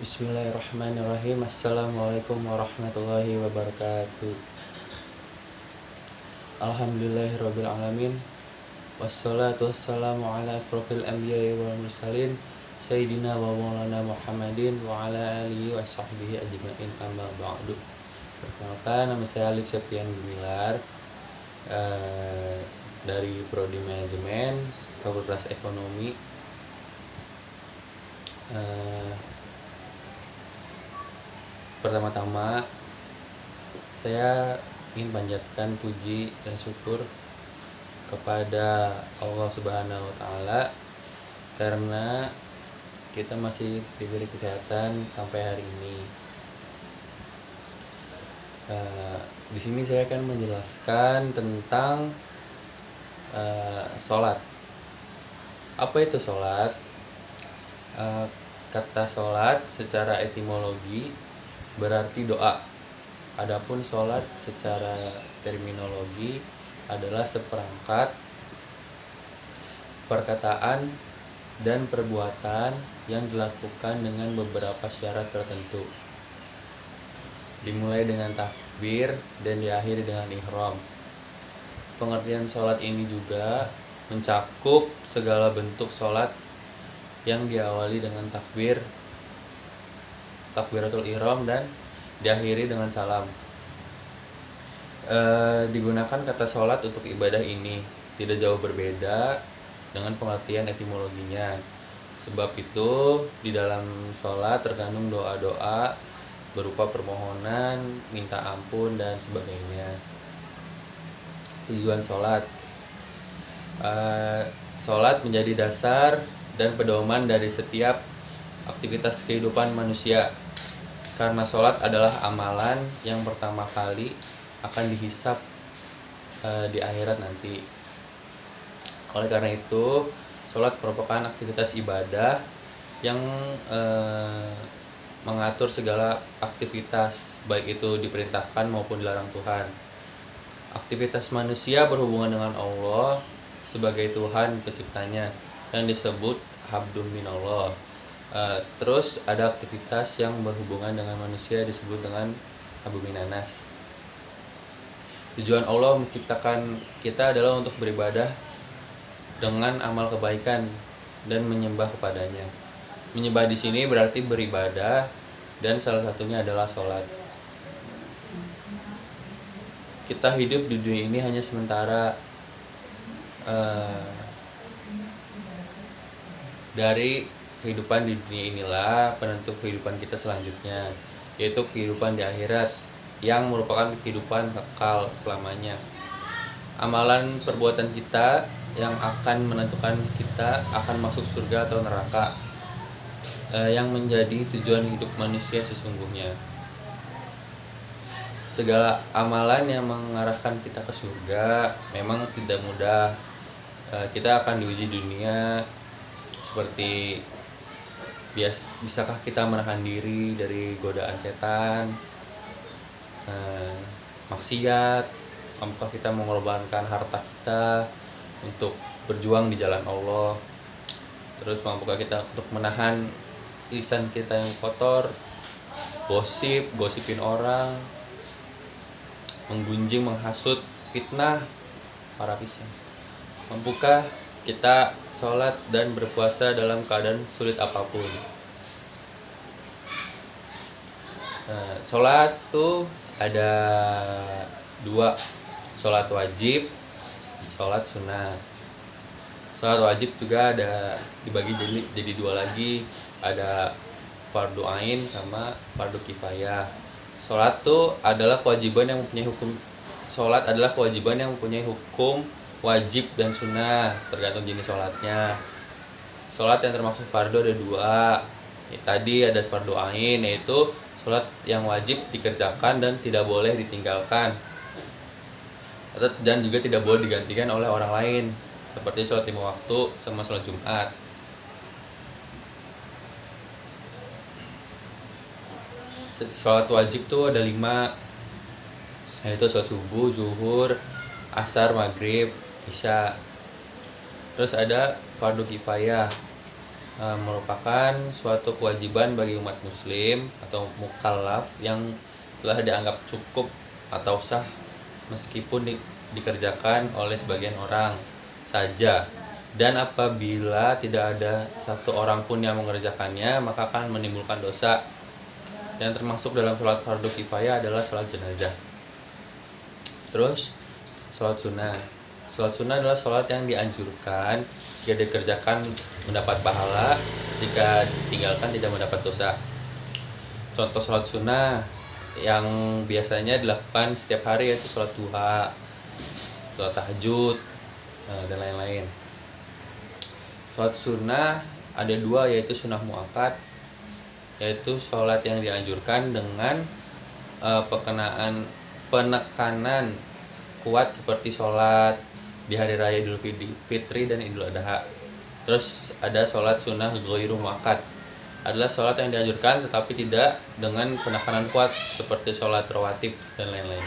Bismillahirrahmanirrahim. Assalamualaikum warahmatullahi wabarakatuh. Alhamdulillahirabbil alamin. Wassalatu wassalamu ala asrofil anbiya'i wal mursalin Sayyidina wa maulana Muhammadin wa ala alihi wa sahbihi ajma'in, amma ba'du. Perkenalkan, nama saya Alif Septian Gumilar, dari Prodi Manajemen Fakultas Ekonomi. Pertama-tama saya ingin panjatkan puji dan syukur kepada Allah Subhanahu wa taala karena kita masih diberi kesehatan sampai hari ini. Di sini saya akan menjelaskan tentang sholat. Apa itu sholat? Kata sholat secara etimologi berarti doa. Adapun sholat secara terminologi adalah seperangkat perkataan dan perbuatan yang dilakukan dengan beberapa syarat tertentu, dimulai dengan takbir dan diakhiri dengan ihram. Pengertian sholat ini juga mencakup segala bentuk sholat yang diawali dengan takbir, takbiratul ihram, dan diakhiri dengan salam. Digunakan kata sholat untuk ibadah ini tidak jauh berbeda dengan pengertian etimologinya. Sebab itu di dalam sholat terkandung doa-doa berupa permohonan, minta ampun, dan sebagainya. Tujuan sholat, sholat menjadi dasar dan pedoman dari setiap aktivitas kehidupan manusia, karena sholat adalah amalan yang pertama kali akan dihisap di akhirat nanti. Oleh karena itu, sholat merupakan aktivitas ibadah yang mengatur segala aktivitas, baik itu diperintahkan maupun dilarang Tuhan. Aktivitas manusia berhubungan dengan Allah sebagai Tuhan penciptanya yang disebut habdun minallah. Terus ada aktivitas yang berhubungan dengan manusia disebut dengan habu minanas. Tujuan Allah menciptakan kita adalah untuk beribadah dengan amal kebaikan dan menyembah kepadanya. Menyembah di sini berarti beribadah, dan salah satunya adalah sholat. Kita hidup di dunia ini hanya sementara. Dari kehidupan di dunia inilah penentu kehidupan kita selanjutnya, yaitu kehidupan di akhirat yang merupakan kehidupan kekal selamanya. Amalan perbuatan kita yang akan menentukan kita akan masuk surga atau neraka, yang menjadi tujuan hidup manusia sesungguhnya. Segala amalan yang mengarahkan kita ke surga memang tidak mudah. Kita akan diuji dunia, seperti bisakah kita menahan diri dari godaan setan, maksiat, apakah kita mengorbankan harta kita untuk berjuang di jalan Allah, terus mampukah kita untuk menahan lisan kita yang kotor, gosipin orang, menggunjing, menghasut, fitnah, para pisang. Mampukah kita sholat dan berpuasa dalam keadaan sulit apapun? Sholat tuh ada dua, sholat wajib, sholat sunnah. Sholat wajib juga ada dibagi jadi dua lagi, ada fardu ain sama fardu kifayah. Sholat tuh adalah kewajiban yang mempunyai hukum. Sholat adalah kewajiban yang mempunyai hukum wajib dan sunnah, tergantung jenis sholatnya. Sholat yang termasuk fardu ada dua. Tadi ada fardu ain, yaitu sholat yang wajib dikerjakan dan tidak boleh ditinggalkan, dan juga tidak boleh digantikan oleh orang lain, seperti sholat 5 waktu sama sholat Jumat. Sholat wajib tuh ada 5, yaitu sholat subuh, zuhur, asar, maghrib, isya. Terus ada fardu kifayah. merupakan suatu kewajiban bagi umat muslim atau mukallaf yang telah dianggap cukup atau sah meskipun dikerjakan oleh sebagian orang saja, dan apabila tidak ada satu orang pun yang mengerjakannya maka akan menimbulkan dosa. Yang termasuk dalam sholat fardu kifayah adalah sholat jenazah. Terus sholat sunnah. Sholat sunnah adalah sholat yang dianjurkan jika dikerjakan mendapat pahala, jika ditinggalkan tidak mendapat dosa. Contoh sholat sunnah yang biasanya dilakukan setiap hari yaitu sholat duha, sholat tahajud, dan lain-lain. Sholat sunnah ada dua, yaitu sunnah muakkad, yaitu sholat yang dianjurkan dengan penekanan kuat seperti sholat di hari raya Idul Fitri dan Idul Adha. Terus ada sholat sunnah ghairu muakkad, adalah sholat yang dianjurkan tetapi tidak dengan penekanan kuat seperti sholat rawatib dan lain-lain.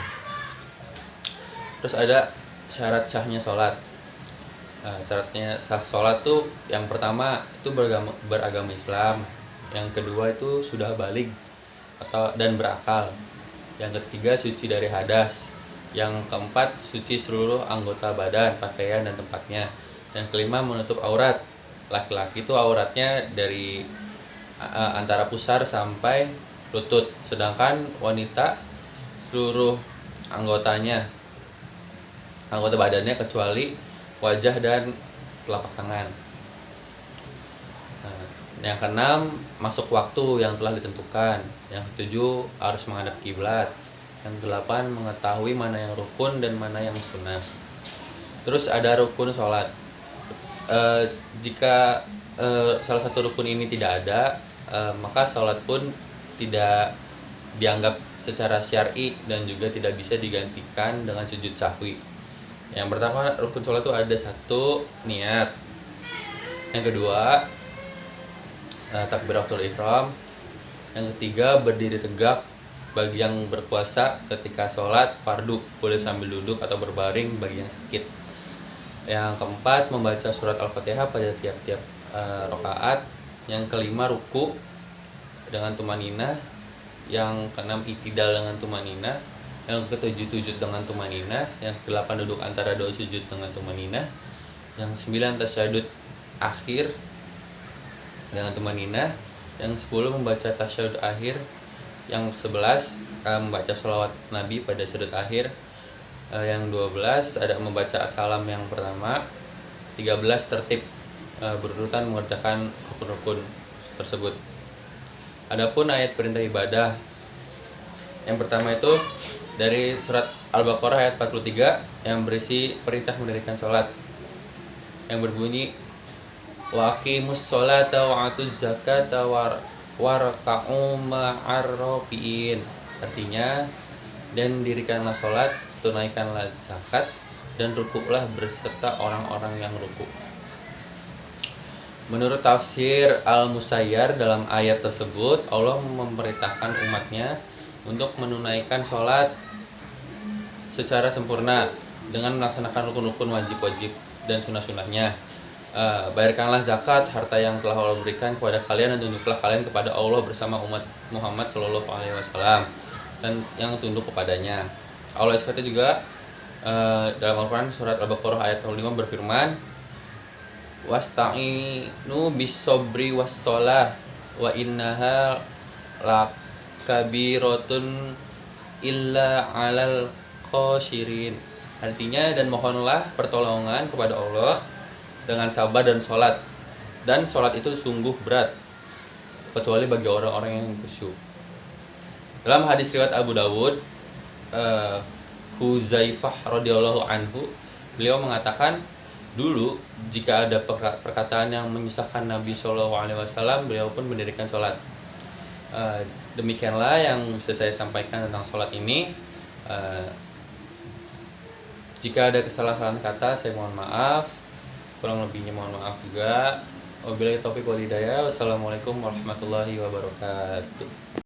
Terus ada syarat sahnya sholat. Syaratnya sah sholat tuh yang pertama itu beragama Islam, yang kedua itu sudah baligh dan berakal, yang ketiga suci dari hadas, yang keempat suci seluruh anggota badan, pakaian dan tempatnya, yang kelima menutup aurat. Laki-laki itu auratnya dari antara pusar sampai lutut, sedangkan wanita seluruh anggota badannya kecuali wajah dan telapak tangan. Yang keenam masuk waktu yang telah ditentukan. Yang ketujuh harus menghadap kiblat. Yang kedelapan mengetahui mana yang rukun dan mana yang sunnah. Terus ada rukun sholat. Jika salah satu rukun ini tidak ada, maka sholat pun tidak dianggap secara syar'i dan juga tidak bisa digantikan dengan sujud sahwi. Yang pertama rukun sholat itu ada satu, niat. Yang kedua takbiratul ihram. Yang ketiga berdiri tegak bagi yang berpuasa ketika sholat fardu, boleh sambil duduk atau berbaring bagi yang sakit. Yang keempat membaca surat Al-Fatihah pada tiap-tiap rakaat. Yang kelima ruku dengan tumaninah. Yang keenam itidal dengan tumaninah. Yang ketujuh sujud dengan tumaninah. Yang kedelapan duduk antara dua sujud dengan tumaninah. Yang sembilan tasyahud akhir dengan tumaninah. Yang 10 membaca tasyahud akhir. Yang 11 membaca sholawat Nabi pada sujud akhir. Yang 12 ada membaca salam yang pertama. 13 tertib berurutan mengerjakan rukun-rukun tersebut. Adapun ayat perintah ibadah, yang pertama itu dari surat Al-Baqarah ayat 43 yang berisi perintah mendirikan sholat, yang berbunyi wa aqimus sholata wa atuz zakata warka'u ma'ar raki'in. Artinya, dan dirikanlah sholat, tunaikanlah zakat, dan rukuklah berserta orang-orang yang rukuk. Menurut tafsir Al-Musayyar dalam ayat tersebut, Allah memerintahkan umatnya untuk menunaikan sholat secara sempurna dengan melaksanakan rukun-rukun wajib-wajib dan sunnah-sunnahnya. Bayarkanlah zakat harta yang telah Allah berikan kepada kalian, dan tunduklah kalian kepada Allah bersama umat Muhammad SAW dan yang tunduk kepadanya. Allah SWT juga dalam Al-Quran surat Al-Baqarah ayat 5 berfirman, wasta'inu bis-sabri was-shalah wa innaha lakabiratun illa 'alal khashirin. Artinya, dan mohonlah pertolongan kepada Allah dengan sabar dan sholat, dan sholat itu sungguh berat kecuali bagi orang-orang yang khusyuk. Dalam hadis riwayat Abu Dawud, Huzaifah radhiyallahu anhu, beliau mengatakan, dulu jika ada perkataan yang menyusahkan Nabi SAW, beliau pun mendirikan sholat. Demikianlah yang bisa saya sampaikan tentang sholat ini. Jika ada kesalahan kata, saya mohon maaf. Kurang lebihnya mohon maaf juga. Wabillahi taufiq wal hidayah. Wassalamualaikum warahmatullahi wabarakatuh.